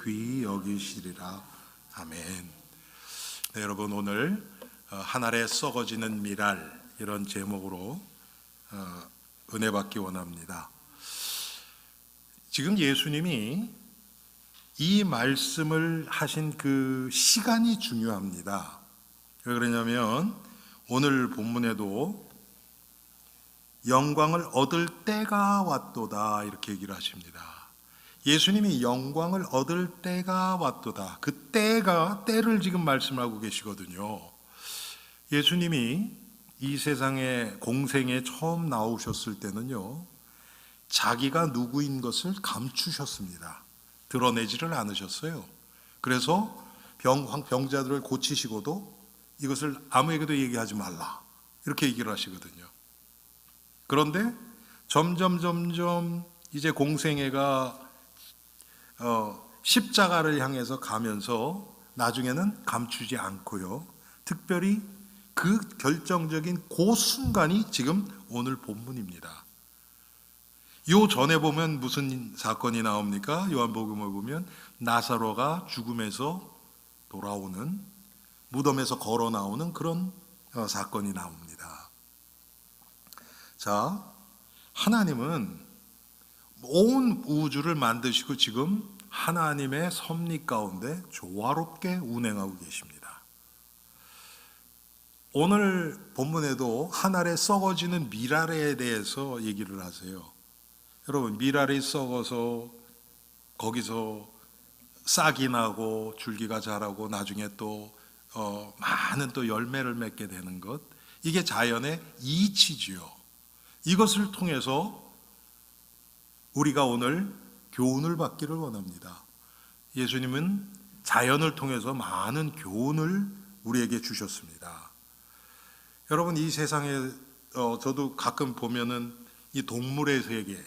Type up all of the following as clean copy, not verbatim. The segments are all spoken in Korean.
귀히 여기시리라. 아멘. 네, 여러분, 오늘 한 알에 썩어지는 미랄, 이런 제목으로 은혜 받기 원합니다. 지금 예수님이 이 말씀을 하신 그 시간이 중요합니다. 왜 그러냐면 오늘 본문에도 영광을 얻을 때가 왔도다, 이렇게 얘기를 하십니다. 예수님이 영광을 얻을 때가 왔도다. 그 때를 지금 말씀하고 계시거든요. 예수님이 이 세상에 공생에 처음 나오셨을 때는요, 자기가 누구인 것을 감추셨습니다. 드러내지를 않으셨어요. 그래서 병자들을 고치시고도 이것을 아무에게도 얘기하지 말라, 이렇게 얘기를 하시거든요. 그런데 점점 이제 공생애가 십자가를 향해서 가면서 나중에는 감추지 않고요, 특별히 그 결정적인 그 순간이 지금 오늘 본문입니다. 요 전에 보면 무슨 사건이 나옵니까? 요한복음을 보면 나사로가 죽음에서 돌아오는, 무덤에서 걸어 나오는 그런 사건이 나옵니다. 자, 하나님은 온 우주를 만드시고 지금 하나님의 섭리 가운데 조화롭게 운행하고 계십니다. 오늘 본문에도 한 알에 썩어지는 미랄에 대해서 얘기를 하세요. 여러분, 미랄이 썩어서 거기서 싹이 나고 줄기가 자라고 나중에 또 많은 또 열매를 맺게 되는 것, 이게 자연의 이치지요. 이것을 통해서 우리가 오늘 교훈을 받기를 원합니다. 예수님은 자연을 통해서 많은 교훈을 우리에게 주셨습니다. 여러분, 이 세상에 저도 가끔 보면은 이 동물의 세계,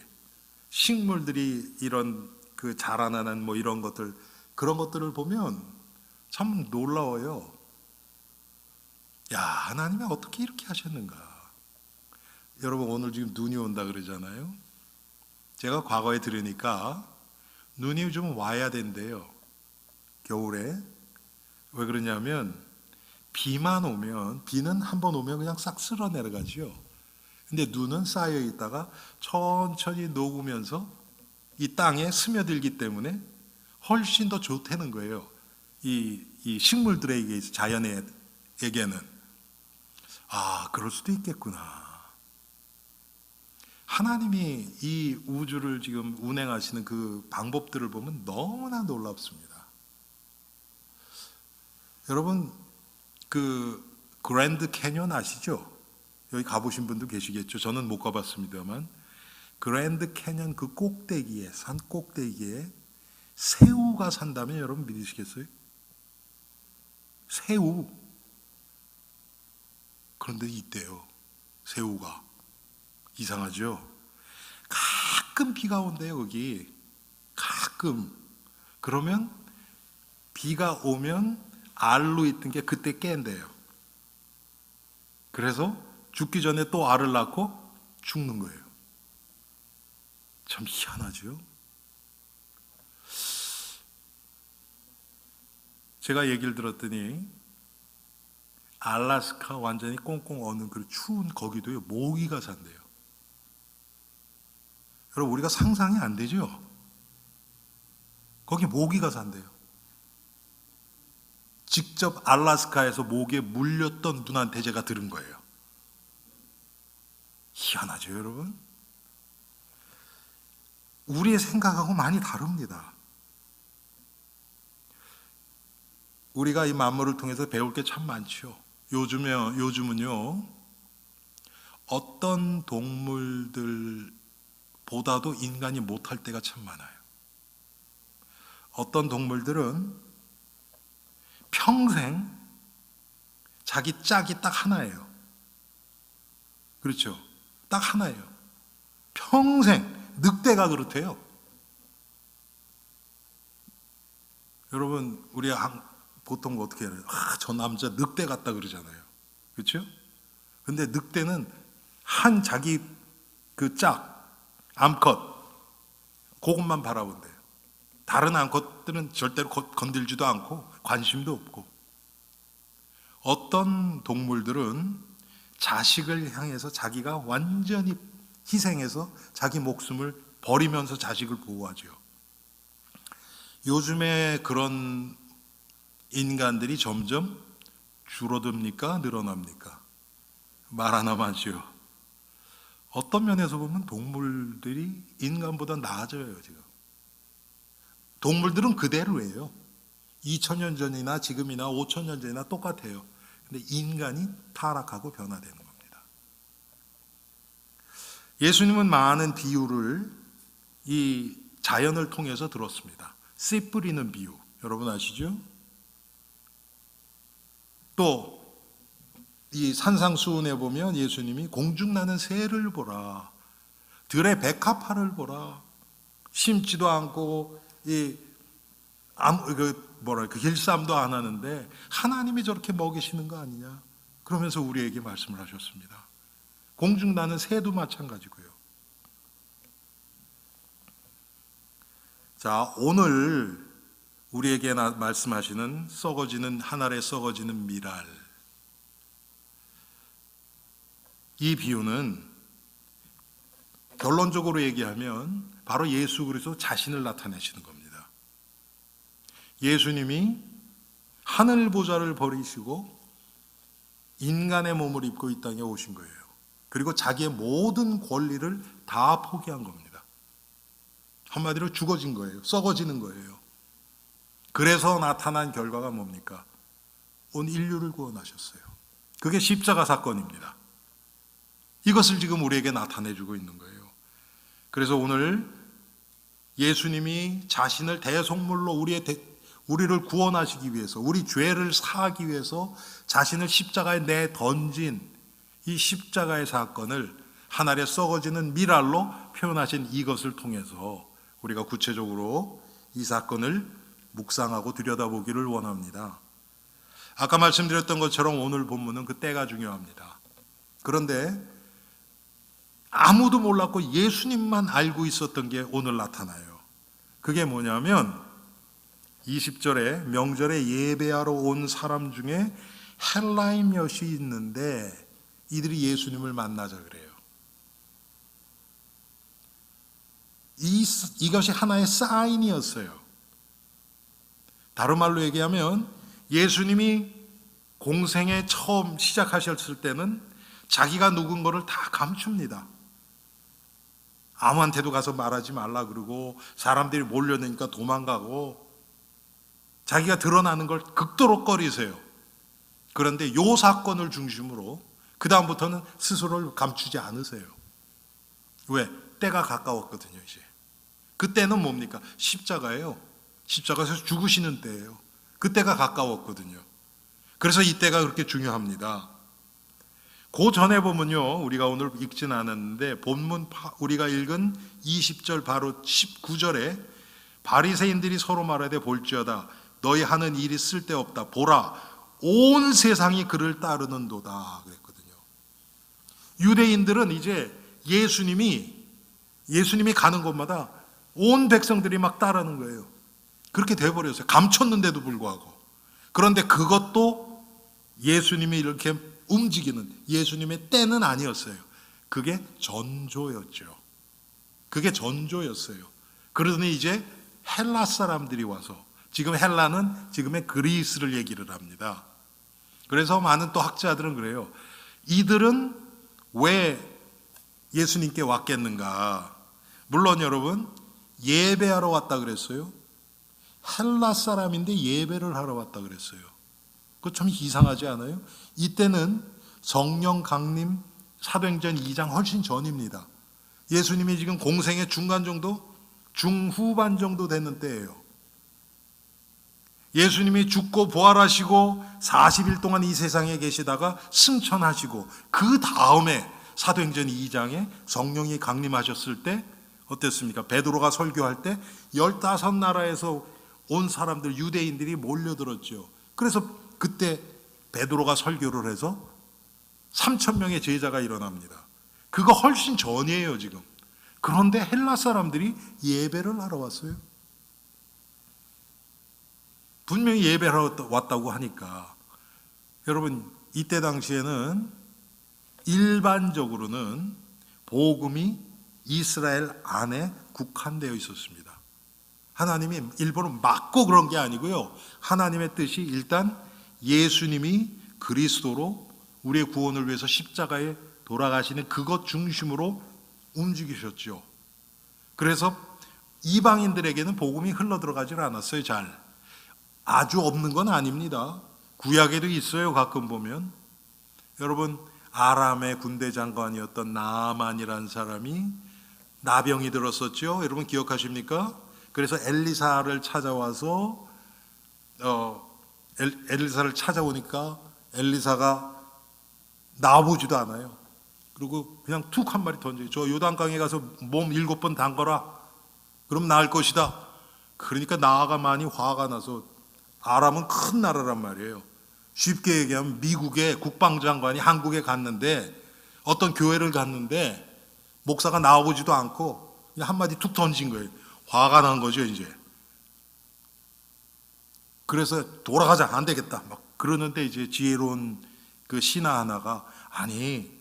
식물들이 이런 그 자라나는 뭐 이런 것들, 그런 것들을 보면 참 놀라워요. 야, 하나님이 어떻게 이렇게 하셨는가. 여러분, 오늘 지금 눈이 온다 그러잖아요. 제가 과거에 들으니까 눈이 좀 와야 된대요, 겨울에. 왜 그러냐면 비만 오면, 비는 한번 오면 그냥 싹 쓸어 내려가죠. 근데 눈은 쌓여 있다가 천천히 녹으면서 이 땅에 스며들기 때문에 훨씬 더 좋다는 거예요, 이 식물들에게, 자연에게는. 아, 그럴 수도 있겠구나. 하나님이 이 우주를 지금 운행하시는 그 방법들을 보면 너무나 놀랍습니다. 여러분, 그 그랜드 캐년 아시죠? 여기 가보신 분도 계시겠죠. 저는 못 가봤습니다만, 그랜드 캐년 그 꼭대기에, 산 꼭대기에 새우가 산다면 여러분 믿으시겠어요? 새우. 그런데 있대요, 새우가. 이상하죠? 가끔 비가 온대요, 거기. 가끔. 그러면 비가 오면 알로 있던 게 그때 깬대요. 그래서 죽기 전에 또 알을 낳고 죽는 거예요. 참 희한하죠? 제가 얘기를 들었더니 알래스카 완전히 꽁꽁 얼는 그 추운 거기도요, 모기가 산대요. 여러분, 우리가 상상이 안 되죠? 거기 모기가 산대요. 직접 알래스카에서 모기에 물렸던 분한테 제가 들은 거예요. 희한하죠, 여러분? 우리의 생각하고 많이 다릅니다. 우리가 이 만물을 통해서 배울 게 참 많죠. 요즘은요, 어떤 동물들보다도 인간이 못할 때가 참 많아요. 어떤 동물들은 평생 자기 짝이 딱 하나예요. 그렇죠? 딱 하나예요. 평생. 늑대가 그렇대요. 여러분, 우리 보통 어떻게 해요? 저 남자 늑대 같다 그러잖아요. 그렇죠? 근데 늑대는 한 자기 그 짝, 암컷, 그것만 바라본대요. 다른 것들은 절대로 건들지도 않고 관심도 없고, 어떤 동물들은 자식을 향해서 자기가 완전히 희생해서 자기 목숨을 버리면서 자식을 보호하죠. 요즘에 그런 인간들이 점점 줄어듭니까? 늘어납니까? 말 하나만 하죠. 어떤 면에서 보면 동물들이 인간보다 나아져요. 지금 동물들은 그대로예요. 2000년 전이나 지금이나 5000년 전이나 똑같아요. 근데 인간이 타락하고 변화되는 겁니다. 예수님은 많은 비유를 이 자연을 통해서 들었습니다. 씨 뿌리는 비유, 여러분 아시죠? 또 이 산상수훈에 보면 예수님이 공중나는 새를 보라, 들의 백합화를 보라, 심지도 않고 길쌈도 안 하는데 하나님이 저렇게 먹이시는 거 아니냐, 그러면서 우리에게 말씀을 하셨습니다. 공중나는 새도 마찬가지고요. 자, 오늘 우리에게 말씀하시는 썩어지는 한 알에 썩어지는 밀알, 이 비유는 결론적으로 얘기하면 바로 예수 그리스도 자신을 나타내시는 겁니다. 예수님이 하늘 보좌를 버리시고 인간의 몸을 입고 이 땅에 오신 거예요. 그리고 자기의 모든 권리를 다 포기한 겁니다. 한마디로 죽어진 거예요. 썩어지는 거예요. 그래서 나타난 결과가 뭡니까? 온 인류를 구원하셨어요. 그게 십자가 사건입니다. 이것을 지금 우리에게 나타내주고 있는 거예요. 그래서 오늘 예수님이 자신을 대속물로 우리를 구원하시기 위해서, 우리 죄를 사하기 위해서 자신을 십자가에 내던진 이 십자가의 사건을 하늘에 썩어지는 밀알로 표현하신 이것을 통해서 우리가 구체적으로 이 사건을 묵상하고 들여다보기를 원합니다. 아까 말씀드렸던 것처럼 오늘 본문은 그 때가 중요합니다. 그런데 아무도 몰랐고 예수님만 알고 있었던 게 오늘 나타나요. 그게 뭐냐면 20절에 명절에 예배하러 온 사람 중에 헬라인 몇이 있는데 이들이 예수님을 만나자 그래요. 이것이 하나의 사인이었어요. 다른 말로 얘기하면 예수님이 공생에 처음 시작하셨을 때는 자기가 누군 거를 다 감춥니다. 아무한테도 가서 말하지 말라 그러고 사람들이 몰려드니까 도망가고 자기가 드러나는 걸 극도로 꺼리세요. 그런데 이 사건을 중심으로 그 다음부터는 스스로를 감추지 않으세요. 왜? 때가 가까웠거든요. 이제 그때는 뭡니까? 십자가예요. 십자가에서 죽으시는 때예요. 그때가 가까웠거든요. 그래서 이때가 그렇게 중요합니다. 그 전에 보면요, 우리가 오늘 읽진 않았는데 본문 우리가 읽은 20절 바로 19절에 바리새인들이 서로 말하되 볼지어다 너희 하는 일이 쓸데없다 보라 온 세상이 그를 따르는도다 그랬거든요. 유대인들은 이제 예수님이 가는 곳마다 온 백성들이 막 따르는 거예요. 그렇게 돼버렸어요. 감췄는데도 불구하고. 그런데 그것도 예수님이 이렇게 움직이는 예수님의 때는 아니었어요. 그게 전조였죠. 그게 전조였어요. 그러더니 이제 헬라 사람들이 와서, 지금 헬라는 지금의 그리스를 얘기를 합니다. 그래서 많은 또 학자들은 그래요. 이들은 왜 예수님께 왔겠는가? 물론 여러분 예배하러 왔다 그랬어요. 헬라 사람인데 예배를 하러 왔다 그랬어요. 그거 참 이상하지 않아요? 이때는 성령 강림 사도행전 2장 훨씬 전입니다. 예수님이 지금 공생의 중간 정도, 중후반 정도 되는 때예요. 예수님이 죽고 부활하시고 40일 동안 이 세상에 계시다가 승천하시고 그 다음에 사도행전 2장에 성령이 강림하셨을 때 어땠습니까? 베드로가 설교할 때 15나라에서 온 사람들, 유대인들이 몰려들었죠. 그래서 그때 베드로가 설교를 해서 3,000명의 제자가 일어납니다. 그거 훨씬 전이에요 지금. 그런데 헬라 사람들이 예배를 하러 왔어요. 분명히 예배하러 왔다고 하니까. 여러분, 이때 당시에는 일반적으로는 복음이 이스라엘 안에 국한되어 있었습니다. 하나님이 일부러 막고 그런 게 아니고요. 하나님의 뜻이 일단 예수님이 그리스도로 우리의 구원을 위해서 십자가에 돌아가시는 그것 중심으로 움직이셨죠. 그래서 이방인들에게는 복음이 흘러들어가질 않았어요. 잘. 아주 없는 건 아닙니다. 구약에도 있어요. 가끔 보면. 여러분, 아람의 군대 장관이었던 나아만이라는 사람이 나병이 들었었죠. 여러분 기억하십니까? 그래서 엘리사를 찾아와서 엘리사를 찾아오니까 엘리사가 나아보지도 않아요. 그리고 그냥 툭 한 마리 던져요. 저 요단강에 가서 몸 7번 담거라. 그럼 나을 것이다. 그러니까 나아가 많이 화가 나서, 아람은 큰 나라란 말이에요. 쉽게 얘기하면 미국의 국방장관이 한국에 갔는데, 어떤 교회를 갔는데 목사가 나와보지도 않고 그냥 한마디 툭 던진 거예요. 화가 난 거죠 이제. 그래서 돌아가자, 안 되겠다 막 그러는데, 이제 지혜로운 그 신하 하나가, 아니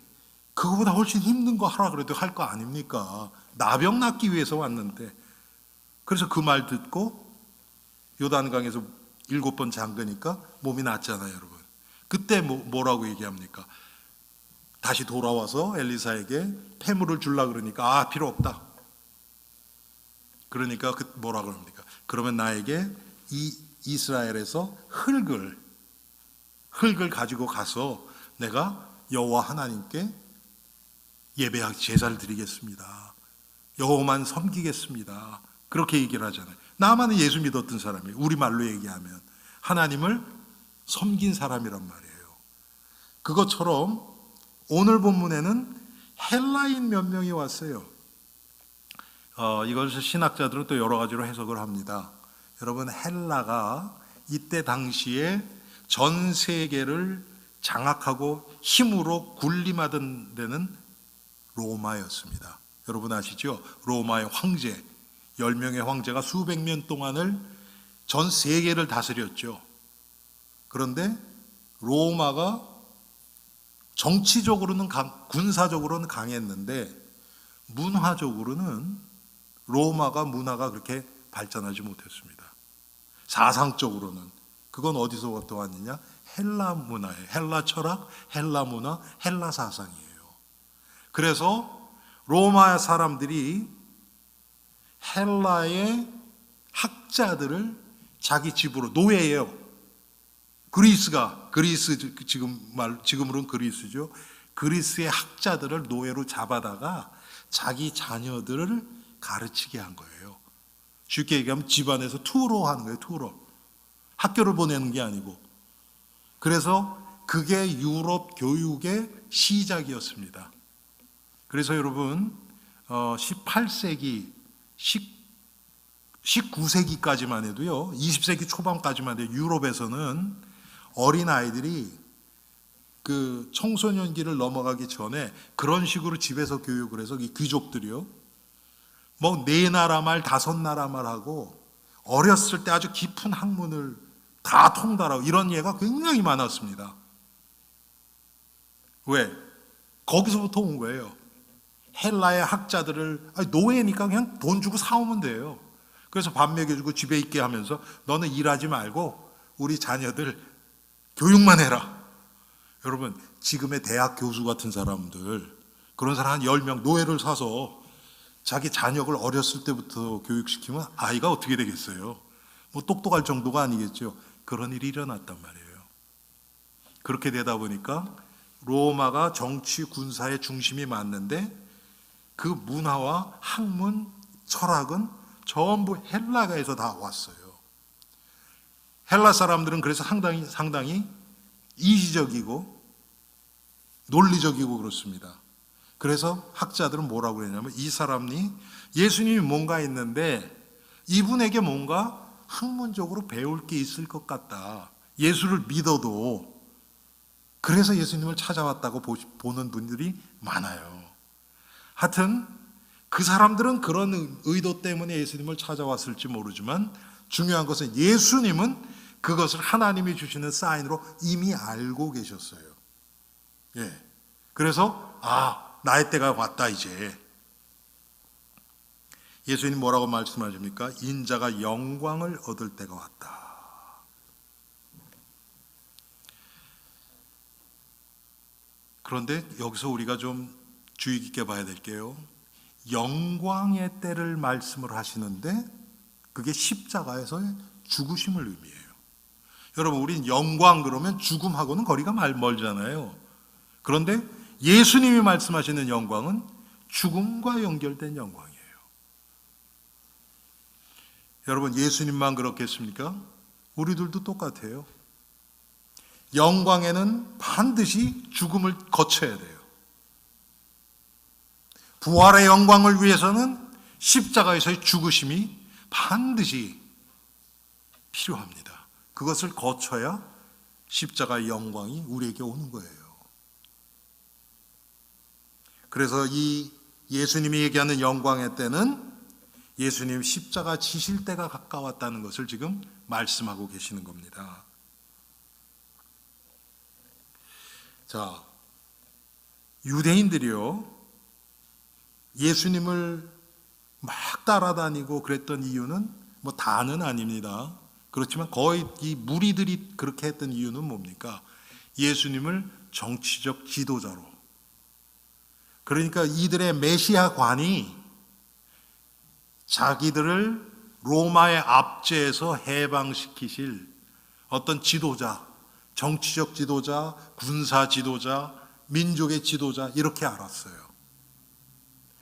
그거보다 훨씬 힘든 거 하라 그래도 할 거 아닙니까? 나병 낫기 위해서 왔는데. 그래서 그 말 듣고 요단강에서 7번 잠그니까 몸이 낫잖아요, 여러분. 그때 뭐라고 얘기합니까? 다시 돌아와서 엘리사에게 폐물을 주려고 그러니까, 필요 없다. 그러니까 뭐라 그럽니까? 그러면 나에게 이 이스라엘에서 흙을 가지고 가서 내가 여호와 하나님께 예배할 제사를 드리겠습니다. 여호와만 섬기겠습니다. 그렇게 얘기를 하잖아요. 나만은 예수 믿었던 사람이에요. 우리말로 얘기하면 하나님을 섬긴 사람이란 말이에요. 그것처럼 오늘 본문에는 헬라인 몇 명이 왔어요. 이것을 신학자들은 또 여러 가지로 해석을 합니다. 여러분, 헬라가 이때 당시에 전 세계를 장악하고 힘으로 군림하던 데는 로마였습니다. 여러분 아시죠? 로마의 황제, 10명의 황제가 수백 년 동안을 전 세계를 다스렸죠. 그런데 로마가 정치적으로는 군사적으로는 강했는데 문화적으로는 로마가 문화가 그렇게 발전하지 못했습니다. 사상적으로는. 그건 어디서부터 왔느냐? 헬라 문화예요. 헬라 철학, 헬라 문화, 헬라 사상이에요. 그래서 로마 사람들이 헬라의 학자들을 자기 집으로, 노예예요. 그리스 지금으로는 그리스죠. 그리스의 학자들을 노예로 잡아다가 자기 자녀들을 가르치게 한 거예요. 쉽게 얘기하면 집안에서 투어로 하는 거예요. 투어로. 학교를 보내는 게 아니고. 그래서 그게 유럽 교육의 시작이었습니다. 그래서 여러분 18세기 19세기까지만 해도요, 20세기 초반까지만 해도 유럽에서는 어린아이들이 그 청소년기를 넘어가기 전에 그런 식으로 집에서 교육을 해서, 이 귀족들이요, 뭐 4나라 말 5나라 말하고 어렸을 때 아주 깊은 학문을 다 통달하고 이런 예가 굉장히 많았습니다. 왜? 거기서부터 온 거예요. 헬라의 학자들을, 노예니까 그냥 돈 주고 사오면 돼요. 그래서 밥 먹여주고 집에 있게 하면서 너는 일하지 말고 우리 자녀들 교육만 해라. 여러분, 지금의 대학 교수 같은 사람들, 그런 사람 한 10명 노예를 사서 자기 자녀를 어렸을 때부터 교육시키면 아이가 어떻게 되겠어요? 뭐 똑똑할 정도가 아니겠죠. 그런 일이 일어났단 말이에요. 그렇게 되다 보니까 로마가 정치 군사의 중심이 맞는데 그 문화와 학문, 철학은 전부 헬라가에서 다 왔어요. 헬라 사람들은 그래서 상당히 이지적이고 논리적이고 그렇습니다. 그래서 학자들은 뭐라고 그러냐면, 이 사람이, 예수님이 뭔가 있는데 이분에게 뭔가 학문적으로 배울 게 있을 것 같다. 예수를 믿어도. 그래서 예수님을 찾아왔다고 보는 분들이 많아요. 하여튼 그 사람들은 그런 의도 때문에 예수님을 찾아왔을지 모르지만, 중요한 것은 예수님은 그것을 하나님이 주시는 사인으로 이미 알고 계셨어요. 예. 그래서 나의 때가 왔다 이제. 예수님 뭐라고 말씀하십니까? 인자가 영광을 얻을 때가 왔다. 그런데 여기서 우리가 좀 주의 깊게 봐야 될 게요, 영광의 때를 말씀을 하시는데 그게 십자가에서의 죽으심을 의미해요. 여러분, 우린 영광 그러면 죽음하고는 거리가 멀잖아요. 그런데 예수님이 말씀하시는 영광은 죽음과 연결된 영광이에요. 여러분, 예수님만 그렇겠습니까? 우리들도 똑같아요. 영광에는 반드시 죽음을 거쳐야 돼요. 부활의 영광을 위해서는 십자가에서의 죽으심이 반드시 필요합니다. 그것을 거쳐야 십자가의 영광이 우리에게 오는 거예요. 그래서 이 예수님이 얘기하는 영광의 때는 예수님 십자가 지실 때가 가까웠다는 것을 지금 말씀하고 계시는 겁니다. 자, 유대인들이요, 예수님을 막 따라다니고 그랬던 이유는 뭐 다는 아닙니다. 그렇지만 거의 이 무리들이 그렇게 했던 이유는 뭡니까? 예수님을 정치적 지도자로, 그러니까 이들의 메시아관이 자기들을 로마의 압제에서 해방시키실 어떤 지도자, 정치적 지도자, 군사 지도자, 민족의 지도자, 이렇게 알았어요.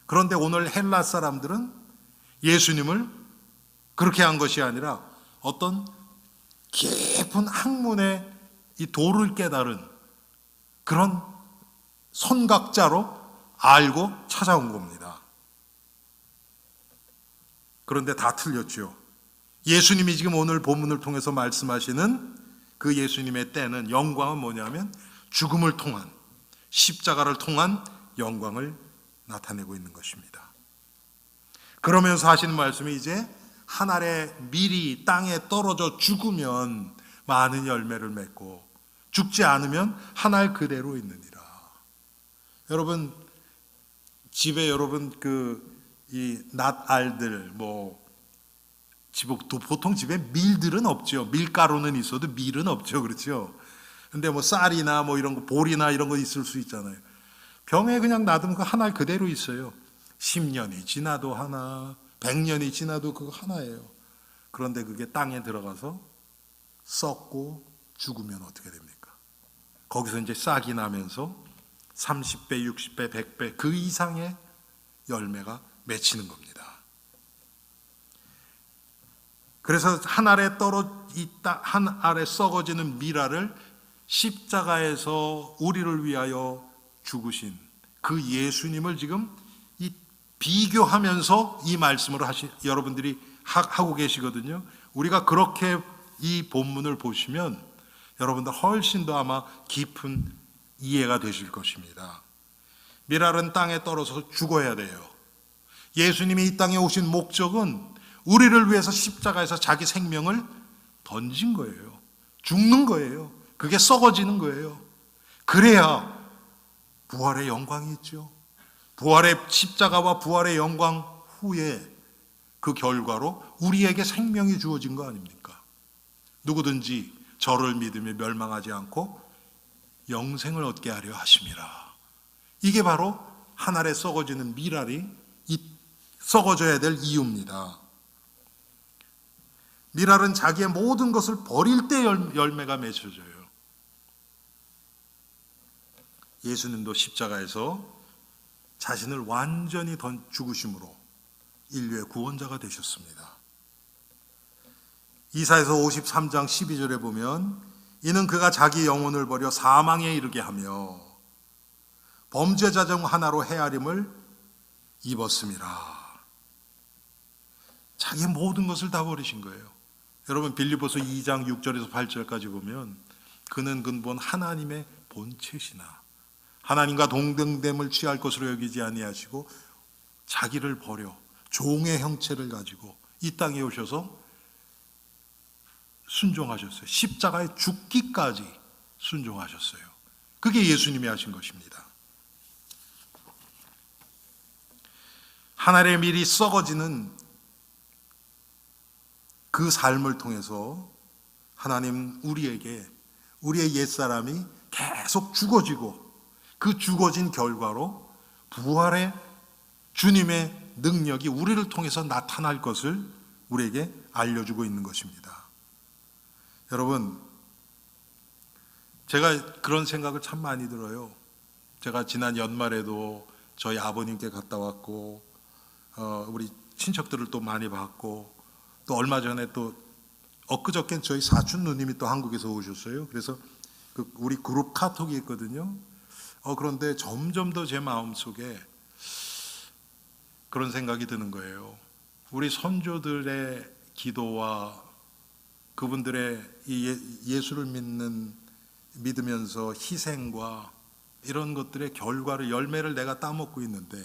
그런데 오늘 헬라 사람들은 예수님을 그렇게 한 것이 아니라 어떤 깊은 학문의 이 도를 깨달은 그런 선각자로 알고 찾아온 겁니다. 그런데 다 틀렸죠. 예수님이 지금 오늘 본문을 통해서 말씀하시는 그 예수님의 때는, 영광은 뭐냐면 죽음을 통한, 십자가를 통한 영광을 나타내고 있는 것입니다. 그러면서 하시는 말씀이, 이제 한 알의 밀이 땅에 떨어져 죽으면 많은 열매를 맺고 죽지 않으면 한 알 그대로 있느니라. 여러분, 집에 여러분 이 낫알들, 보통 집에 밀들은 없죠. 밀가루는 있어도 밀은 없죠. 그렇죠? 근데 쌀이나 이런 거, 보리나 이런 거 있을 수 있잖아요. 병에 그냥 놔두면 그 한 알 그대로 있어요. 10년이 지나도 하나, 100년이 지나도 그거 하나예요. 그런데 그게 땅에 들어가서 썩고 죽으면 어떻게 됩니까? 거기서 이제 싹이 나면서 30배, 60배, 100배 그 이상의 열매가 맺히는 겁니다. 그래서 한 알에 한 알에 썩어지는 밀알을 십자가에서 우리를 위하여 죽으신 그 예수님을 지금 이 비교하면서 이 말씀을 여러분들이 하고 계시거든요. 우리가 그렇게 이 본문을 보시면 여러분들 훨씬 더 아마 깊은 이해가 되실 것입니다. 밀알은 땅에 떨어져서 죽어야 돼요. 예수님이 이 땅에 오신 목적은 우리를 위해서 십자가에서 자기 생명을 던진 거예요. 죽는 거예요. 그게 썩어지는 거예요. 그래야 부활의 영광이 있죠. 부활의 십자가와 부활의 영광 후에 그 결과로 우리에게 생명이 주어진 거 아닙니까? 누구든지 저를 믿으며 멸망하지 않고 영생을 얻게 하려 하심이라. 이게 바로 한 알에 썩어지는 밀알이 썩어져야 될 이유입니다. 밀알은 자기의 모든 것을 버릴 때 열매가 맺혀져요. 예수님도 십자가에서 자신을 완전히 죽으심으로 인류의 구원자가 되셨습니다. 이사야서 53장 12절에 보면, 이는 그가 자기 영혼을 버려 사망에 이르게 하며 범죄자 중 하나로 헤아림을 입었음이라. 자기의 모든 것을 다 버리신 거예요. 여러분, 빌립보서 2장 6절에서 8절까지 보면, 그는 근본 하나님의 본체시나 하나님과 동등됨을 취할 것으로 여기지 아니하시고 자기를 버려 종의 형체를 가지고 이 땅에 오셔서 순종하셨어요. 십자가에 죽기까지 순종하셨어요. 그게 예수님이 하신 것입니다. 하늘의 밀이 썩어지는 그 삶을 통해서 하나님 우리에게 우리의 옛사람이 계속 죽어지고 그 죽어진 결과로 부활의 주님의 능력이 우리를 통해서 나타날 것을 우리에게 알려주고 있는 것입니다. 여러분, 제가 그런 생각을 참 많이 들어요. 제가 지난 연말에도 저희 아버님께 갔다 왔고 우리 친척들을 또 많이 봤고 또 얼마 전에 또 엊그저께 저희 사촌 누님이 또 한국에서 오셨어요. 그래서 우리 그룹 카톡이 있거든요. 그런데 점점 더 제 마음속에 그런 생각이 드는 거예요. 우리 선조들의 기도와 그분들의 예수를 믿으면서 희생과 이런 것들의 결과를 열매를 내가 따먹고 있는데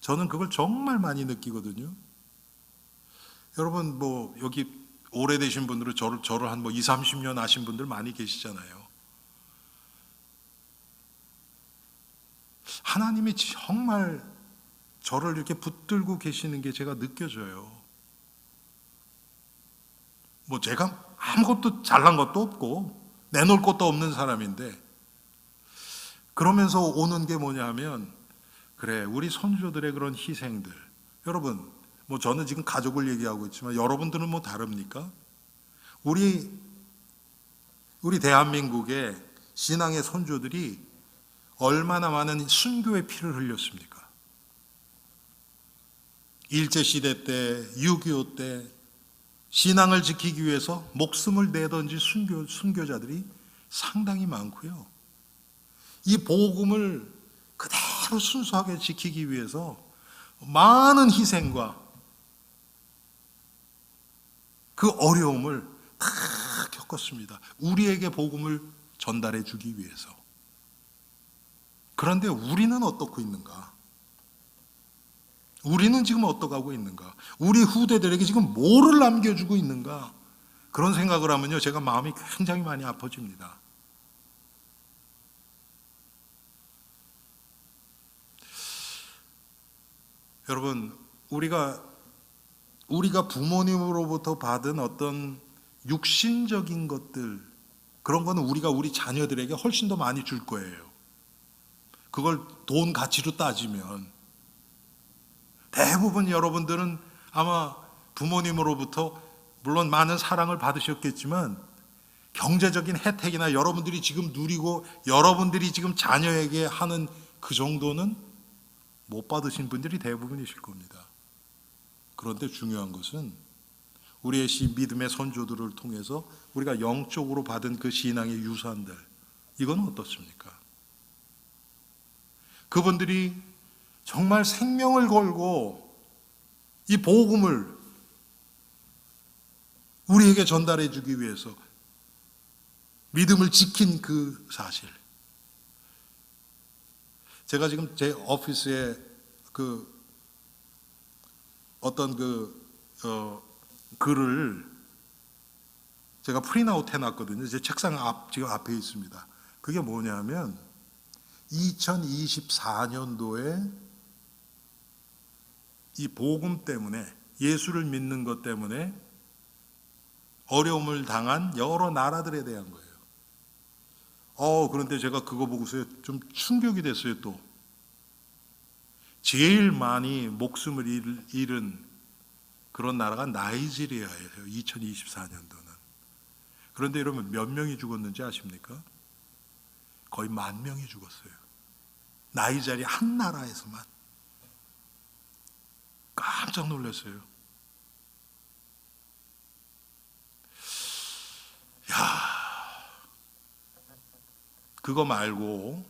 저는 그걸 정말 많이 느끼거든요. 여러분 뭐 여기 오래되신 분들은 저를 한 20, 30년 아신 분들 많이 계시잖아요. 하나님이 정말 저를 이렇게 붙들고 계시는 게 제가 느껴져요. 뭐 제가 아무것도 잘난 것도 없고 내놓을 것도 없는 사람인데 그러면서 오는 게 뭐냐면 그래 우리 선조들의 그런 희생들 여러분 뭐 저는 지금 가족을 얘기하고 있지만 여러분들은 뭐 다릅니까? 우리 대한민국의 신앙의 선조들이 얼마나 많은 순교의 피를 흘렸습니까? 일제시대 때 6.25 때 신앙을 지키기 위해서 목숨을 내던진 순교자들이 상당히 많고요. 이 복음을 그대로 순수하게 지키기 위해서 많은 희생과 그 어려움을 다 겪었습니다. 우리에게 복음을 전달해 주기 위해서. 그런데 우리는 어떻고 있는가? 우리는 지금 어떠가고 있는가? 우리 후대들에게 지금 뭐를 남겨주고 있는가? 그런 생각을 하면요, 제가 마음이 굉장히 많이 아파집니다. 여러분, 우리가 부모님으로부터 받은 어떤 육신적인 것들, 그런 거는 우리가 우리 자녀들에게 훨씬 더 많이 줄 거예요. 그걸 돈 가치로 따지면. 대부분 여러분들은 아마 부모님으로부터 물론 많은 사랑을 받으셨겠지만 경제적인 혜택이나 여러분들이 지금 누리고 여러분들이 지금 자녀에게 하는 그 정도는 못 받으신 분들이 대부분이실 겁니다. 그런데 중요한 것은 우리의 믿음의 선조들을 통해서 우리가 영적으로 받은 그 신앙의 유산들, 이건 어떻습니까? 그분들이 정말 생명을 걸고 이 복음을 우리에게 전달해 주기 위해서 믿음을 지킨 그 사실. 제가 지금 제 오피스에 어떤 글을 제가 프린아웃 해놨거든요. 제 책상 지금 앞에 있습니다. 그게 뭐냐면 2024년도에 이 복음 때문에 예수를 믿는 것 때문에 어려움을 당한 여러 나라들에 대한 거예요. 그런데 제가 그거 보고서 좀 충격이 됐어요. 또 제일 많이 목숨을 잃은 그런 나라가 나이지리아예요. 2024년도는. 그런데 여러분 몇 명이 죽었는지 아십니까? 거의 10,000명이 죽었어요. 나이지리아 한 나라에서만. 깜짝 놀랐어요. 그거 말고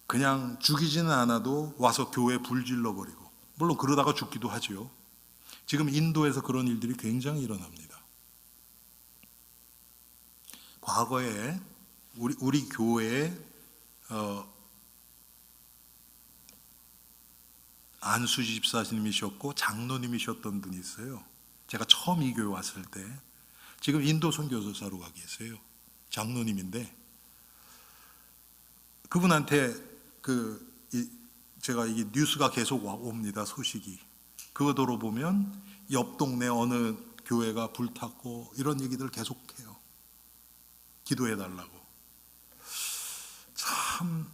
그냥 죽이지는 않아도 와서 교회 불 질러버리고, 물론 그러다가 죽기도 하죠. 지금 인도에서 그런 일들이 굉장히 일어납니다. 과거에 우리 교회에 안수지 집사님이셨고 장로님이셨던 분이 있어요. 제가 처음 이 교회 왔을 때, 지금 인도 선교사로 가 계세요. 장로님인데, 그분한테 제가 이게 뉴스가 계속 옵니다. 소식이. 그거 들어보면 옆 동네 어느 교회가 불탔고 이런 얘기들 계속해요. 기도해 달라고. 참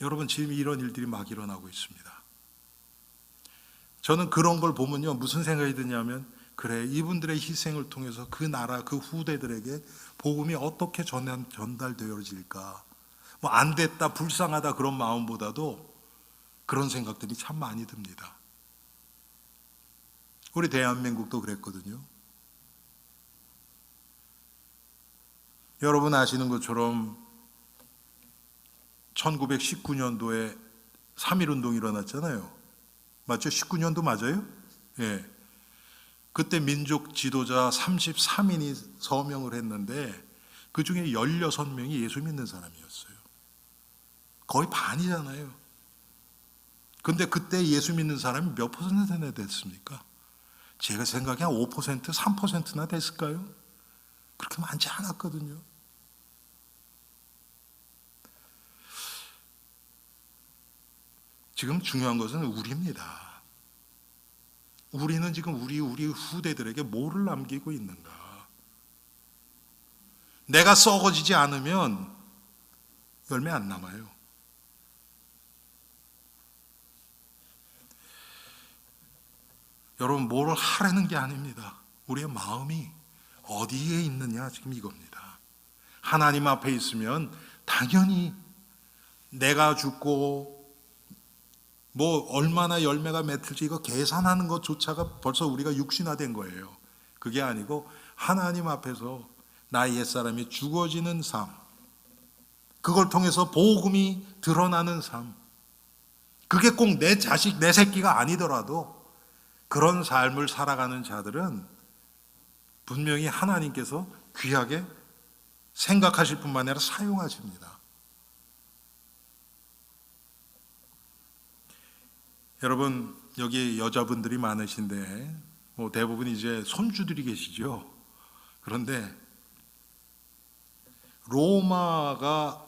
여러분, 지금 이런 일들이 막 일어나고 있습니다. 저는 그런 걸 보면요, 무슨 생각이 드냐면, 그래, 이분들의 희생을 통해서 그 나라, 그 후대들에게 복음이 어떻게 전달되어질까. 뭐 안 됐다, 불쌍하다 그런 마음보다도 그런 생각들이 참 많이 듭니다. 우리 대한민국도 그랬거든요. 여러분 아시는 것처럼 1919년도에 3.1운동이 일어났잖아요. 맞죠? 19년도 맞아요? 예. 그때 민족 지도자 33인이 서명을 했는데 그 중에 16명이 예수 믿는 사람이었어요. 거의 반이잖아요. 근데 그때 예수 믿는 사람이 몇 퍼센트나 됐습니까? 제가 생각에 한 5%, 3%나 됐을까요? 그렇게 많지 않았거든요. 지금 중요한 것은 우리입니다. 우리는 지금 우리 후대들에게 뭐를 남기고 있는가? 내가 썩어지지 않으면 열매 안 남아요. 여러분, 뭐를 하라는 게 아닙니다. 우리의 마음이 어디에 있느냐, 지금 이겁니다. 하나님 앞에 있으면 당연히 내가 죽고 뭐 얼마나 열매가 맺을지 이거 계산하는 것조차가 벌써 우리가 육신화된 거예요. 그게 아니고 하나님 앞에서 나의 옛사람이 죽어지는 삶, 그걸 통해서 복음이 드러나는 삶, 그게 꼭 내 자식, 내 새끼가 아니더라도 그런 삶을 살아가는 자들은 분명히 하나님께서 귀하게 생각하실 뿐만 아니라 사용하십니다. 여러분, 여기 여자분들이 많으신데 뭐 대부분 이제 손주들이 계시죠. 그런데 로마가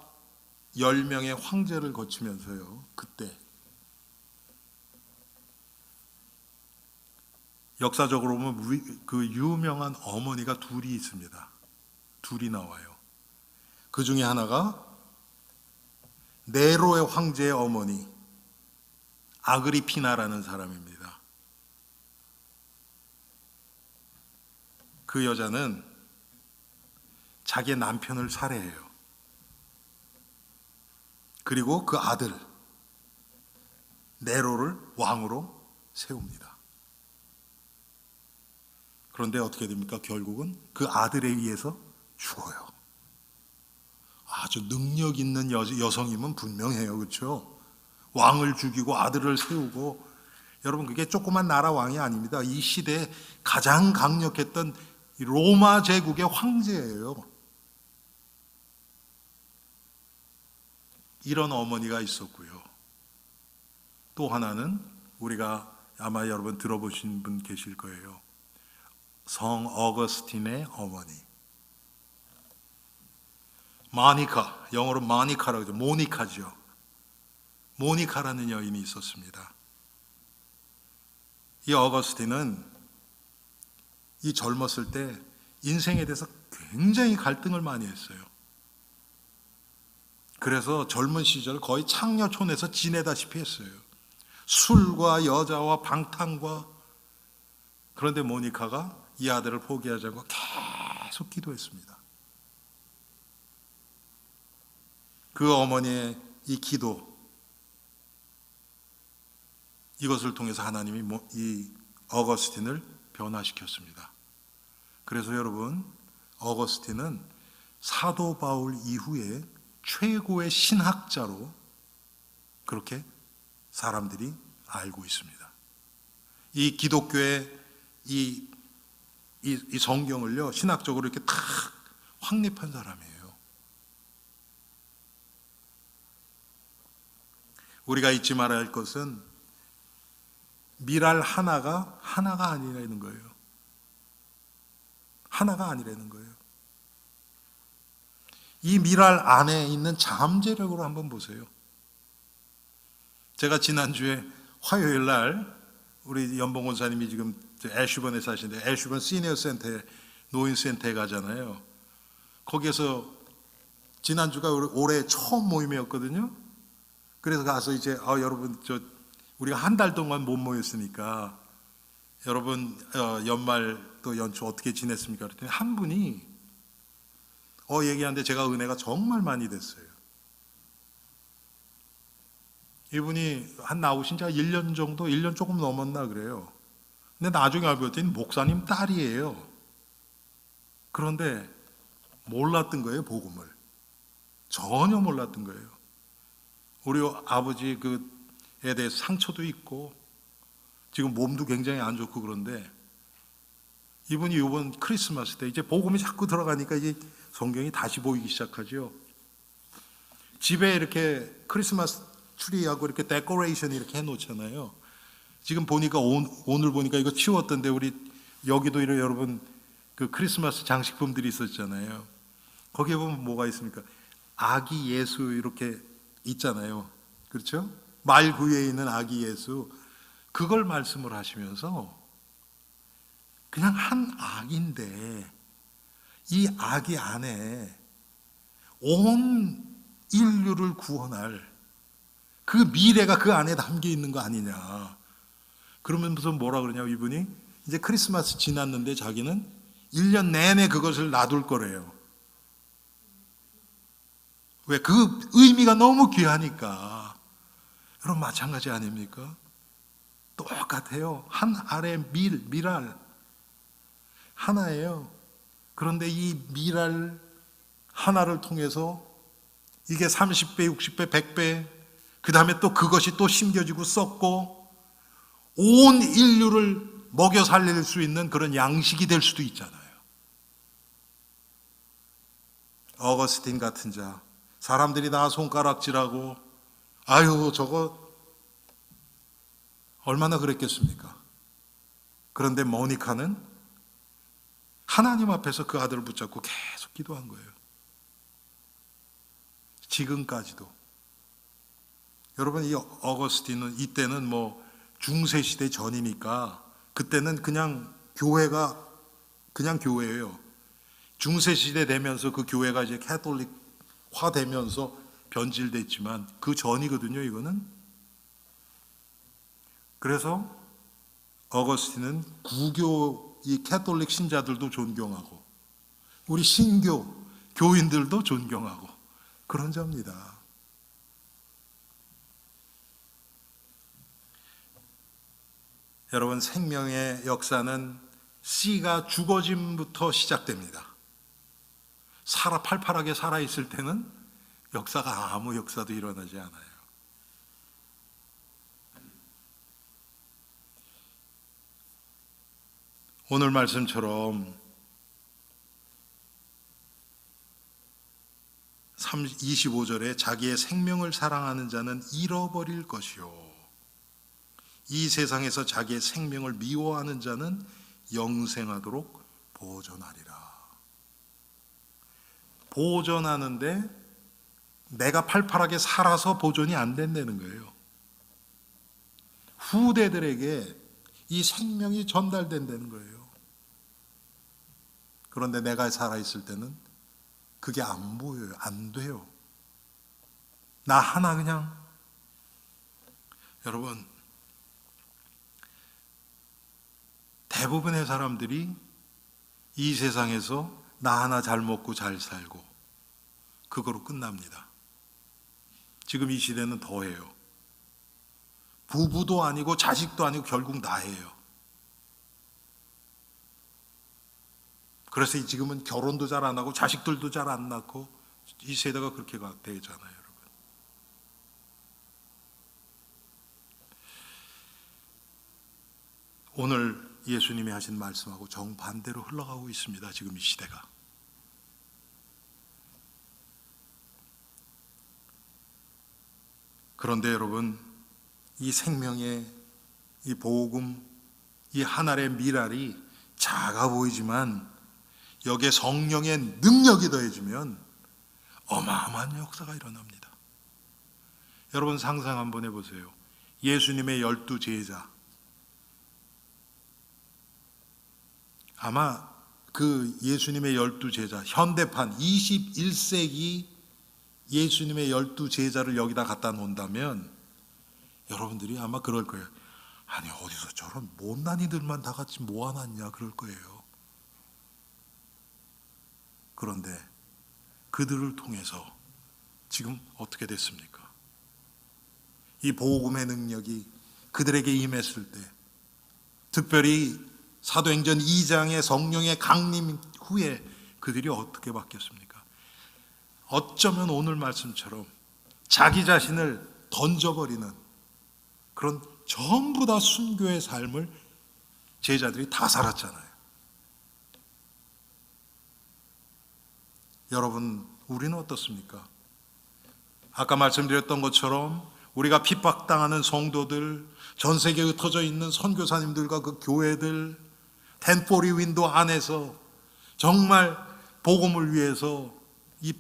10명의 황제를 거치면서요, 그때 역사적으로 보면 그 유명한 어머니가 둘이 있습니다. 둘이 나와요. 그 중에 하나가 네로의 황제의 어머니 아그리피나라는 사람입니다. 그 여자는 자기의 남편을 살해해요. 그리고 그 아들 네로를 왕으로 세웁니다. 그런데 어떻게 됩니까? 결국은 그 아들에 의해서 죽어요. 아주 능력 있는 여성이면 분명해요. 그렇죠? 왕을 죽이고 아들을 세우고, 여러분 그게 조그만 나라 왕이 아닙니다. 이 시대에 가장 강력했던 로마 제국의 황제예요. 이런 어머니가 있었고요. 또 하나는 우리가 아마 여러분 들어보신 분 계실 거예요. 성 어거스틴의 어머니 마니카, 영어로 마니카라고 하죠. 모니카죠. 모니카라는 여인이 있었습니다. 이 어거스틴은 이 젊었을 때 인생에 대해서 굉장히 갈등을 많이 했어요. 그래서 젊은 시절 거의 창녀촌에서 지내다시피 했어요. 술과 여자와 방탕과. 그런데 모니카가 이 아들을 포기하지 않고 계속 기도했습니다. 그 어머니의 이 기도, 이것을 통해서 하나님이 이 어거스틴을 변화시켰습니다. 그래서 여러분, 어거스틴은 사도 바울 이후에 최고의 신학자로 그렇게 사람들이 알고 있습니다. 이 기독교의 이 성경을요, 신학적으로 이렇게 탁 확립한 사람이에요. 우리가 잊지 말아야 할 것은 미랄 하나가 아니라는 거예요. 하나가 아니라는 거예요. 이 미랄 안에 있는 잠재력으로 한번 보세요. 제가 지난주에 화요일 날 우리 연봉 원사님이 지금 애쉬번에 사시는데 애쉬번 시니어 센터에 노인센터에 가잖아요. 거기에서 지난주가 올해 처음 모임이었거든요. 그래서 가서 이제 여러분 우리가 한 달 동안 못 모였으니까 여러분 연말 또 연초 어떻게 지냈습니까? 그랬더니 한 분이 얘기하는데 제가 은혜가 정말 많이 됐어요. 이분이 나오신 지 1년 정도, 1년 조금 넘었나 그래요. 근데 나중에 알고 봤더니 목사님 딸이에요. 그런데 몰랐던 거예요, 복음을. 전혀 몰랐던 거예요. 우리 아버지 그에 대해서 상처도 있고 지금 몸도 굉장히 안 좋고 그런데 이분이 이번 크리스마스 때 이제 복음이 자꾸 들어가니까 이제 성경이 다시 보이기 시작하죠. 집에 이렇게 크리스마스 트리하고 이렇게 데코레이션 이렇게 해놓잖아요. 지금 보니까 오늘 보니까 이거 치웠던데 우리 여기도 여러분 그 크리스마스 장식품들이 있었잖아요. 거기에 보면 뭐가 있습니까? 아기 예수 이렇게 있잖아요. 그렇죠? 말 구유에 있는 아기 예수 그걸 말씀을 하시면서 그냥 한 아기인데 이 아기 안에 온 인류를 구원할 그 미래가 그 안에 담겨 있는 거 아니냐. 그러면서 뭐라 그러냐 이분이 이제 크리스마스 지났는데 자기는 1년 내내 그것을 놔둘 거래요. 왜? 그 의미가 너무 귀하니까. 여러분 마찬가지 아닙니까? 똑같아요. 한 알의 미랄 하나예요. 그런데 이 미랄 하나를 통해서 이게 30배, 60배, 100배 그 다음에 또 그것이 또 심겨지고 썩고 온 인류를 먹여 살릴 수 있는 그런 양식이 될 수도 있잖아요. 어거스틴 같은 자 사람들이 다 손가락질하고 아유 저거 얼마나 그랬겠습니까? 그런데 모니카는 하나님 앞에서 그 아들을 붙잡고 계속 기도한 거예요. 지금까지도. 여러분 이 어거스틴은 이때는 뭐 중세 시대 전이니까 그때는 그냥 교회가 그냥 교회예요. 중세 시대 되면서 그 교회가 이제 캐톨릭화 되면서 변질됐지만 그 전이거든요, 이거는. 그래서 어거스틴은 구교 이 캐톨릭 신자들도 존경하고 우리 신교 교인들도 존경하고 그런 자입니다. 여러분 생명의 역사는 씨가 죽어짐부터 시작됩니다. 팔팔하게 살아있을 때는 역사가 아무 역사도 일어나지 않아요. 오늘 말씀처럼 25절에 자기의 생명을 사랑하는 자는 잃어버릴 것이요 이 세상에서 자기의 생명을 미워하는 자는 영생하도록 보존하리라. 보존하는데 내가 팔팔하게 살아서 보존이 안 된다는 거예요. 후대들에게 이 생명이 전달된다는 거예요. 그런데 내가 살아있을 때는 그게 안 보여요. 안 돼요. 나 하나 그냥 여러분 대부분의 사람들이 이 세상에서 나 하나 잘 먹고 잘 살고 그거로 끝납니다. 지금 이 시대는 더해요. 부부도 아니고 자식도 아니고 결국 나예요. 그래서 지금은 결혼도 잘 안 하고 자식들도 잘 안 낳고 이 세대가 그렇게 되잖아요, 여러분. 오늘 예수님이 하신 말씀하고 정반대로 흘러가고 있습니다. 지금 이 시대가. 그런데 여러분 이 생명의 이 복음 이 한 알의 미랄이 작아 보이지만 여기에 성령의 능력이 더해지면 어마어마한 역사가 일어납니다. 여러분 상상 한번 해보세요. 예수님의 12제자, 아마 그 예수님의 12제자, 현대판 21세기 예수님의 12제자를 여기다 갖다 놓는다면 여러분들이 아마 그럴 거예요. 아니 어디서 저런 못난이들만 다 같이 모아놨냐 그럴 거예요. 그런데 그들을 통해서 지금 어떻게 됐습니까? 이 복음의 능력이 그들에게 임했을 때, 특별히 사도행전 2장의 성령의 강림 후에 그들이 어떻게 바뀌었습니까? 어쩌면 오늘 말씀처럼 자기 자신을 던져버리는 그런 전부 다 순교의 삶을 제자들이 다 살았잖아요. 여러분, 우리는 어떻습니까? 아까 말씀드렸던 것처럼 우리가 핍박당하는 성도들, 전 세계에 흩어져 있는 선교사님들과 그 교회들, 텐포리 윈도 안에서 정말 복음을 위해서 이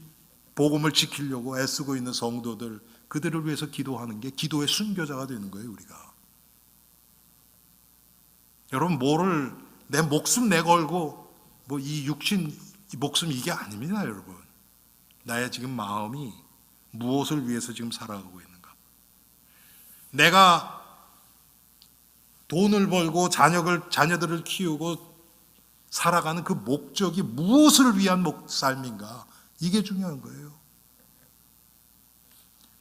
복음을 지키려고 애쓰고 있는 성도들, 그들을 위해서 기도하는 게 기도의 순교자가 되는 거예요, 우리가. 여러분, 뭐를 내 목숨 내걸고 뭐 이 육신, 이 목숨 이게 아닙니다, 여러분. 나의 지금 마음이 무엇을 위해서 지금 살아가고 있는가? 내가 돈을 벌고 자녀들을 키우고 살아가는 그 목적이 무엇을 위한 삶인가? 이게 중요한 거예요.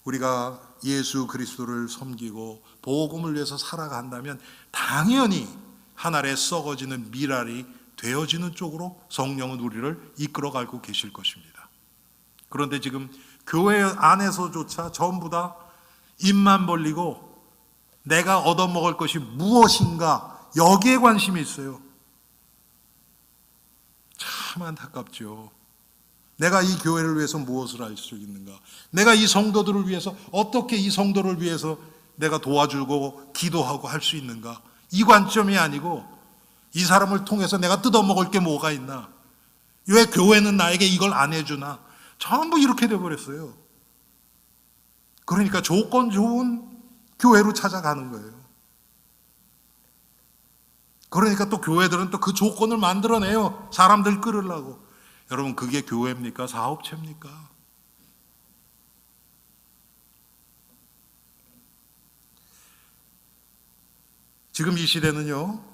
우리가 예수 그리스도를 섬기고 복음을 위해서 살아간다면 당연히 하늘에 썩어지는 미랄이 되어지는 쪽으로 성령은 우리를 이끌어가고 계실 것입니다. 그런데 지금 교회 안에서조차 전부 다 입만 벌리고 내가 얻어먹을 것이 무엇인가 여기에 관심이 있어요. 참 안타깝죠. 내가 이 교회를 위해서 무엇을 할 수 있는가? 내가 이 성도들을 위해서 어떻게 이 성도를 위해서 내가 도와주고 기도하고 할 수 있는가? 이 관점이 아니고 이 사람을 통해서 내가 뜯어먹을 게 뭐가 있나? 왜 교회는 나에게 이걸 안 해주나? 전부 이렇게 돼버렸어요. 그러니까 조건 좋은 교회로 찾아가는 거예요. 그러니까 또 교회들은 또 그 조건을 만들어내요. 사람들 끌으려고. 여러분, 그게 교회입니까? 사업체입니까? 지금 이 시대는요,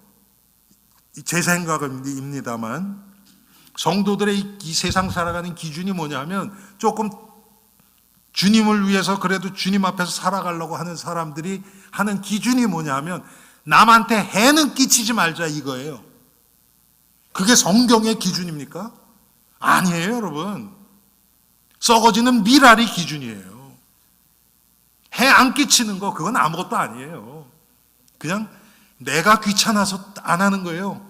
제 생각입니다만 성도들의 이 세상 살아가는 기준이 뭐냐면 조금 주님을 위해서 그래도 주님 앞에서 살아가려고 하는 사람들이 하는 기준이 뭐냐면 남한테 해는 끼치지 말자 이거예요. 그게 성경의 기준입니까? 아니에요, 여러분. 썩어지는 미랄이 기준이에요. 해 안 끼치는 거 그건 아무것도 아니에요. 그냥 내가 귀찮아서 안 하는 거예요.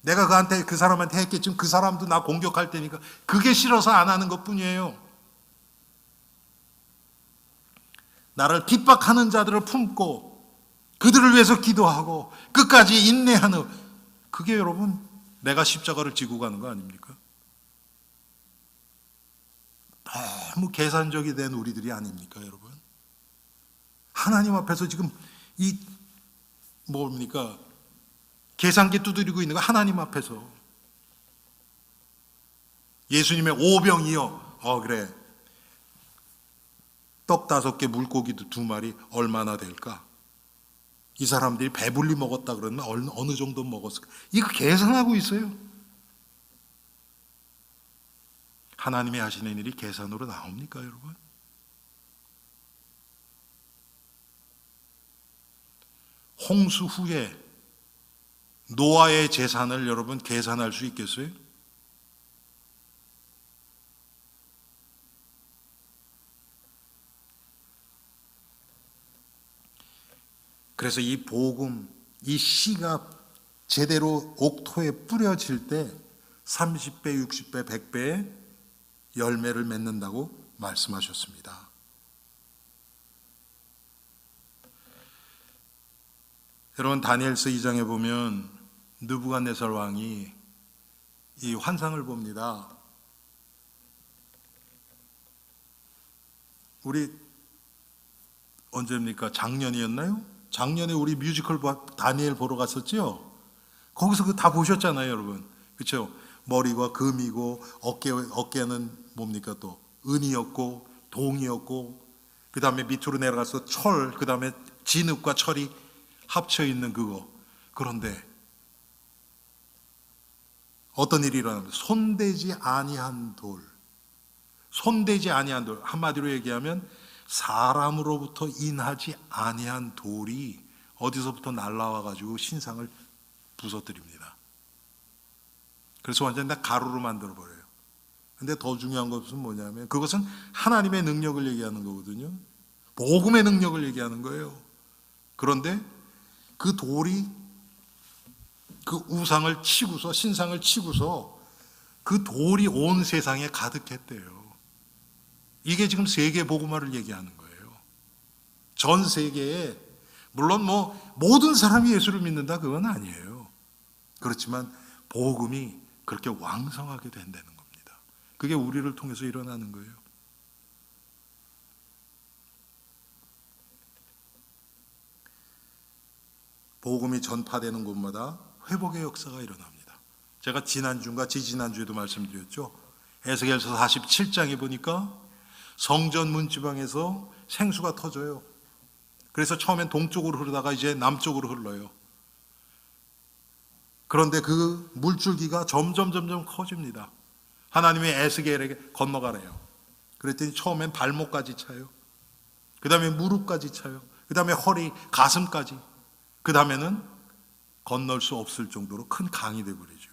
내가 그 사람한테 했겠지만 그 사람도 나 공격할 테니까 그게 싫어서 안 하는 것뿐이에요. 나를 핍박하는 자들을 품고 그들을 위해서 기도하고 끝까지 인내하는, 그게 여러분 내가 십자가를 지고 가는 거 아닙니까? 너무 계산적이 된 우리들이 아닙니까, 여러분? 하나님 앞에서 지금 이 뭡니까? 계산기 두드리고 있는 거 하나님 앞에서. 예수님의 오병이여, 그래. 떡 5개, 물고기도 2마리 얼마나 될까? 이 사람들이 배불리 먹었다 그러면 어느 정도 먹었을까? 이거 계산하고 있어요. 하나님이 하시는 일이 계산으로 나옵니까, 여러분? 홍수 후에 노아의 재산을 여러분 계산할 수 있겠어요? 그래서 이 복음, 이 씨가 제대로 옥토에 뿌려질 때 30배, 60배, 100배의 열매를 맺는다고 말씀하셨습니다. 여러분, 다니엘서 2장에 보면 느부갓네살 왕이 이 환상을 봅니다. 우리 언제입니까? 작년이었나요? 작년에 우리 뮤지컬 다니엘 보러 갔었죠? 거기서 그 다 보셨잖아요, 여러분. 그렇죠? 머리가 금이고 어깨는 뭡니까 또 은이었고 동이었고 그 다음에 밑으로 내려가서 철, 그 다음에 진흙과 철이 합쳐 있는 그거. 그런데 어떤 일이 일어납니다. 손대지 아니한 돌. 손대지 아니한 돌. 한마디로 얘기하면 사람으로부터 인하지 아니한 돌이 어디서부터 날라와 가지고 신상을 부서뜨립니다. 그래서 완전히 다 가루로 만들어 버려요. 근데 더 중요한 것은 뭐냐면 그것은 하나님의 능력을 얘기하는 거거든요. 복음의 능력을 얘기하는 거예요. 그런데 그 돌이 그 우상을 치고서 신상을 치고서 그 돌이 온 세상에 가득했대요. 이게 지금 세계 복음화를 얘기하는 거예요. 전 세계에 물론 모든 사람이 예수를 믿는다 그건 아니에요. 그렇지만 복음이 그렇게 왕성하게 된다는 겁니다. 그게 우리를 통해서 일어나는 거예요. 복음이 전파되는 곳마다 회복의 역사가 일어납니다. 제가 지난주인가 지지난주에도 말씀드렸죠. 에스겔서 47장에 보니까 성전 문지방에서 생수가 터져요. 그래서 처음엔 동쪽으로 흐르다가 이제 남쪽으로 흘러요. 그런데 그 물줄기가 점점 커집니다. 하나님이 에스겔에게 건너가래요. 그랬더니 처음엔 발목까지 차요. 그 다음에 무릎까지 차요. 그 다음에 허리, 가슴까지. 그 다음에는 건널 수 없을 정도로 큰 강이 되어버리죠.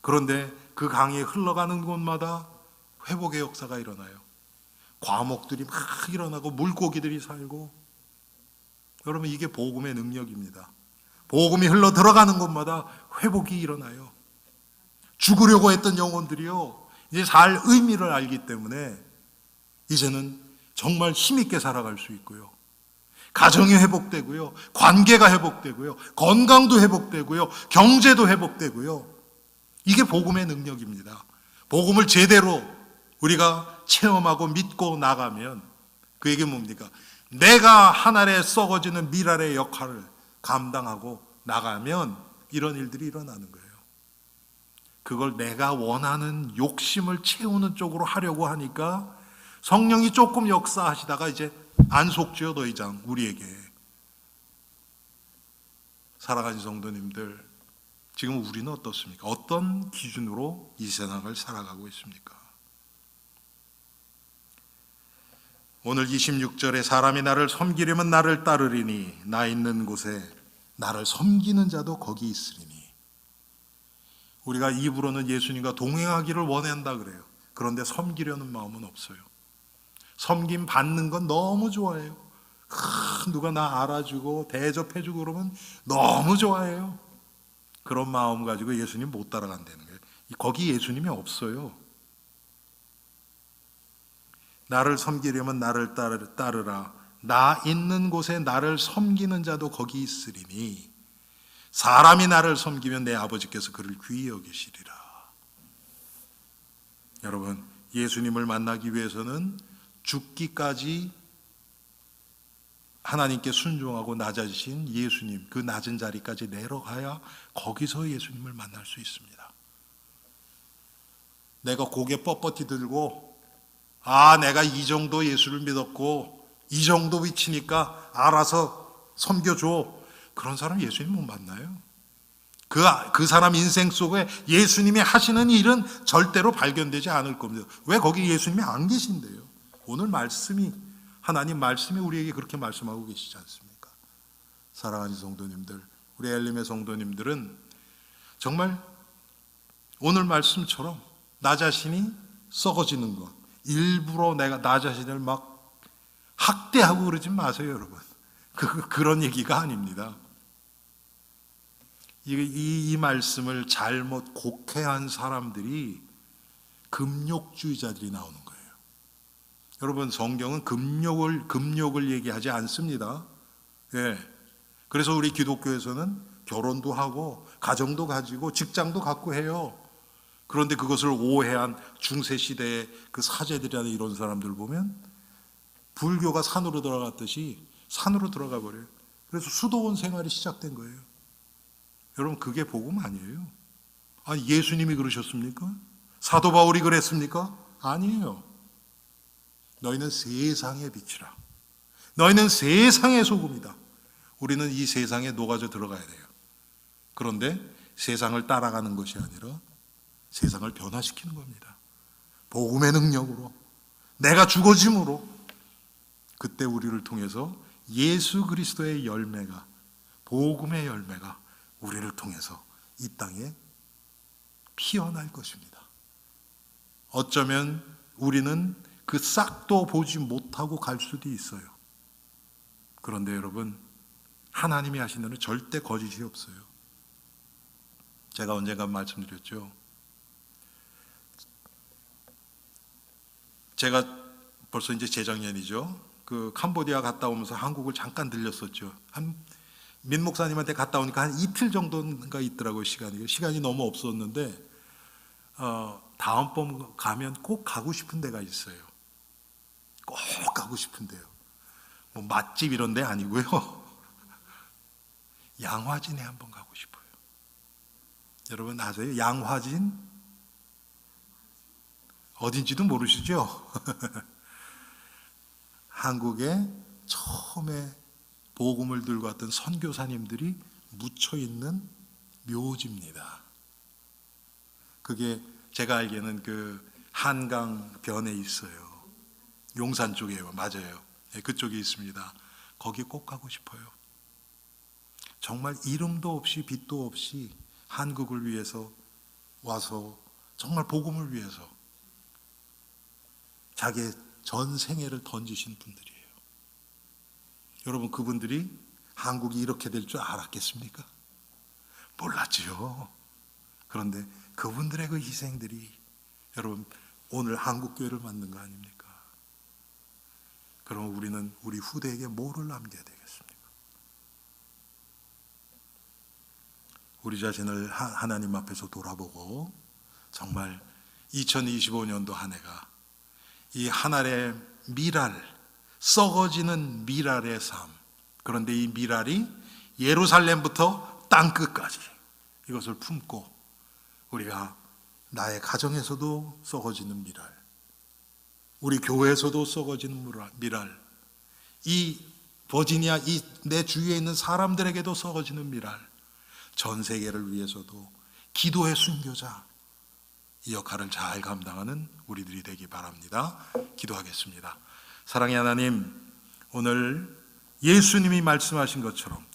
그런데 그 강이 흘러가는 곳마다 회복의 역사가 일어나요. 과목들이 막 일어나고 물고기들이 살고. 여러분 이게 복음의 능력입니다. 복음이 흘러 들어가는 곳마다 회복이 일어나요. 죽으려고 했던 영혼들이요 이제 살 의미를 알기 때문에 이제는 정말 힘있게 살아갈 수 있고요. 가정이 회복되고요. 관계가 회복되고요. 건강도 회복되고요. 경제도 회복되고요. 이게 복음의 능력입니다. 복음을 제대로 우리가 체험하고 믿고 나가면 그게 뭡니까? 내가 하늘에 썩어지는 미랄의 역할을 감당하고 나가면 이런 일들이 일어나는 거예요. 그걸 내가 원하는 욕심을 채우는 쪽으로 하려고 하니까 성령이 조금 역사하시다가 이제 안 속죠, 더 이상 우리에게. 사랑하는 성도님들, 지금 우리는 어떻습니까? 어떤 기준으로 이 세상을 살아가고 있습니까? 오늘 26절에 사람이 나를 섬기려면 나를 따르리니 나 있는 곳에 나를 섬기는 자도 거기 있으리니. 우리가 입으로는 예수님과 동행하기를 원한다 그래요. 그런데 섬기려는 마음은 없어요. 섬김 받는 건 너무 좋아해요. 누가 나 알아주고 대접해주고 그러면 너무 좋아해요. 그런 마음 가지고 예수님 못 따라간다는 거예요. 거기 예수님이 없어요. 나를 섬기려면 나를 따르라. 나 있는 곳에 나를 섬기는 자도 거기 있으리니 사람이 나를 섬기면 내 아버지께서 그를 귀히 여기시리라. 여러분, 예수님을 만나기 위해서는 죽기까지 하나님께 순종하고 낮아지신 예수님, 그 낮은 자리까지 내려가야 거기서 예수님을 만날 수 있습니다. 내가 고개 뻣뻣이 들고 내가 이 정도 예수를 믿었고 이 정도 위치니까 알아서 섬겨줘. 그런 사람 예수님 못 만나요. 그 사람 인생 속에 예수님이 하시는 일은 절대로 발견되지 않을 겁니다. 왜 거기 예수님이 안 계신데요? 오늘 말씀이 하나님 말씀이 우리에게 그렇게 말씀하고 계시지 않습니까? 사랑하는 성도님들, 우리 엘림의 성도님들은 정말 오늘 말씀처럼 나 자신이 썩어지는 것, 일부러 내가 나 자신을 막 학대하고 그러지 마세요, 여러분. 그런 얘기가 아닙니다. 이 말씀을 잘못 곡해한 사람들이 금욕주의자들이 나오는 거예요. 여러분, 성경은 금욕을 얘기하지 않습니다. 예. 그래서 우리 기독교에서는 결혼도 하고 가정도 가지고 직장도 갖고 해요. 그런데 그것을 오해한 중세 시대의 그 사제들이나 이런 사람들 보면 불교가 산으로 들어갔듯이 산으로 들어가 버려요. 그래서 수도원 생활이 시작된 거예요. 여러분, 그게 복음 아니에요. 아니, 예수님이 그러셨습니까? 사도 바울이 그랬습니까? 아니에요. 너희는 세상의 빛이라. 너희는 세상의 소금이다. 우리는 이 세상에 녹아져 들어가야 돼요. 그런데 세상을 따라가는 것이 아니라 세상을 변화시키는 겁니다. 복음의 능력으로, 내가 죽어짐으로, 그때 우리를 통해서 예수 그리스도의 열매가, 복음의 열매가 우리를 통해서 이 땅에 피어날 것입니다. 어쩌면 우리는 그 싹도 보지 못하고 갈 수도 있어요. 그런데 여러분, 하나님이 하시는 일은 절대 거짓이 없어요. 제가 언젠가 말씀드렸죠. 제가 벌써 이제 재작년이죠. 그 캄보디아 갔다 오면서 한국을 잠깐 들렸었죠. 민 목사님한테 갔다 오니까 한 이틀 정도가 있더라고요. 시간이 너무 없었는데 다음번 가면 꼭 가고 싶은 데가 있어요. 꼭 가고 싶은 데요. 뭐 맛집 이런 데 아니고요. 양화진에 한번 가고 싶어요. 여러분 아세요? 양화진? 어딘지도 모르시죠? 한국에 처음에 복음을 들고 왔던 선교사님들이 묻혀있는 묘지입니다. 그게 제가 알기에는 그 한강변에 있어요. 용산 쪽이에요. 맞아요. 네, 그쪽에 있습니다. 거기 꼭 가고 싶어요. 정말 이름도 없이 빛도 없이 한국을 위해서 와서 정말 복음을 위해서 자기의 전 생애를 던지신 분들이에요. 여러분, 그분들이 한국이 이렇게 될 줄 알았겠습니까? 몰랐지요. 그런데 그분들의 그 희생들이 여러분 오늘 한국교회를 만든 거 아닙니까? 그럼 우리는 우리 후대에게 뭐를 남겨야 되겠습니까? 우리 자신을 하나님 앞에서 돌아보고 정말 2025년도 한 해가 이 하늘의 미랄, 썩어지는 미랄의 삶, 그런데 이 미랄이 예루살렘부터 땅끝까지 이것을 품고 우리가 나의 가정에서도 썩어지는 미랄, 우리 교회에서도 썩어지는 미랄, 이 버지니아, 이 내 주위에 있는 사람들에게도 썩어지는 미랄, 전 세계를 위해서도 기도의 순교자, 이 역할을 잘 감당하는 우리들이 되기 바랍니다. 기도하겠습니다. 사랑의 하나님, 오늘 예수님이 말씀하신 것처럼